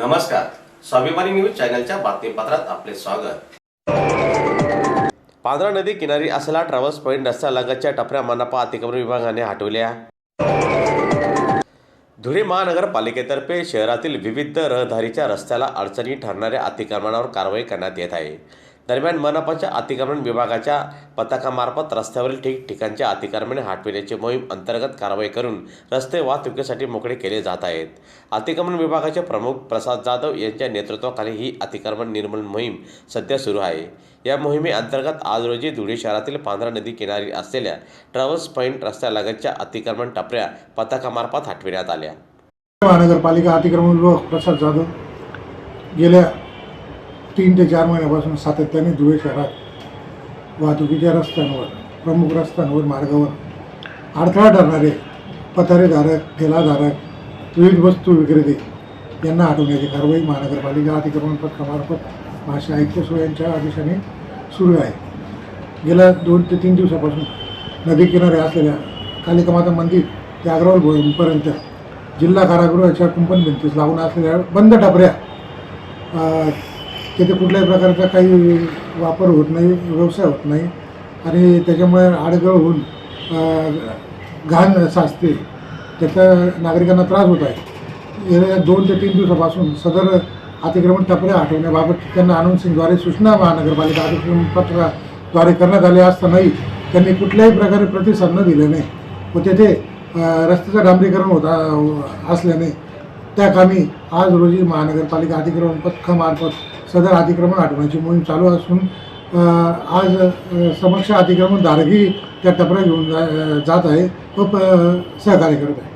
नमस्कार, स्वाभिमानी न्यूज चॅनलच्या बातमीपत्रात आपले स्वागत। पांझरा नदी किनारी असलेला ट्रॅव्हल्स पॉइंट रस्त्यालगतच्या टपऱ्या मनपा अतिक्रमण विभागाने हटवल्या। धुळे महानगरपालिकेतर्फे शहरातील विविध रहदारीच्या रस्त्याला अडचणी ठरणाऱ्या अतिक्रमणावर कारवाई करण्यात येत आहे। दरम्यान मनपाच्या अतिक्रमण विभागाच्या पथकामार्फत रस्त्यावरील ठिकठिकाणच्या अतिक्रमणे हटविण्याची मोहीम अंतर्गत कारवाई करून रस्ते वाहतुकीसाठी मोकळे केले जात आहेत। अतिक्रमण विभागाचे प्रमुख प्रसाद जाधव यांच्या नेतृत्वाखाली ही अतिक्रमण निर्मूलन मोहीम सध्या सुरू आहे। या मोहिमेअंतर्गत आज रोजी धुळे शहरातील पांझरा नदी किनारी असलेल्या ट्रॅव्हल्स पॉइंट रस्त्यालगतच्या अतिक्रमण टपऱ्या पथकामार्फत हटविण्यात आल्या। महानगरपालिका अतिक्रमण विभाग प्रसाद जाधव गेल्या 3 ते 4 महिन्यापासून सातत्याने धुळे शहरात वाहतुकीच्या रस्त्यांवर, प्रमुख रस्त्यांवर, मार्गावर अडथळा ठरणारे पथारेधारक, ठेलाधारक, विविध वस्तू विक्रेते यांना हटवण्याची कारवाई महानगरपालिका अतिक्रमण पथकामार्फत महाशय आयुक्त यांच्या आदेशाने सुरू आहे। गेल्या 2 ते 3 दिवसापासून नदी किनारे असलेल्या कालिका माता मंदिर ते अग्रवाल भवनपर्यंत जिल्हा कारागृहाच्या कुंपण भिंतीस लागून असलेल्या बंद टपऱ्या, तिथे कुठल्याही प्रकारचा काही वापर होत नाही, व्यवसाय होत नाही आणि त्याच्यामुळे आडगळ होऊन घाण साचते, त्याचा नागरिकांना त्रास होत आहे। गेल्या 2 ते 3 दिवसापासून सदर अतिक्रमण टपऱ्या हटवण्याबाबत त्यांना अनाउन्सिंगद्वारे सूचना महानगरपालिका अतिक्रमण पत्राद्वारे करण्यात आले असतानाही त्यांनी कुठल्याही प्रकारे प्रतिसाद न दिल्याने व तेथे रस्त्याचं डांबरीकरण होत असल्याने त्या कामी आज रोजी महानगरपालिका अतिक्रमण पथकामार्फत सदर अतिक्रमण हटवण्याची मोहीम चालू असून आज समक्ष अतिक्रमणधारकही त्या टपऱ्या घेऊन जात आहे व सहकार्य करत आहे।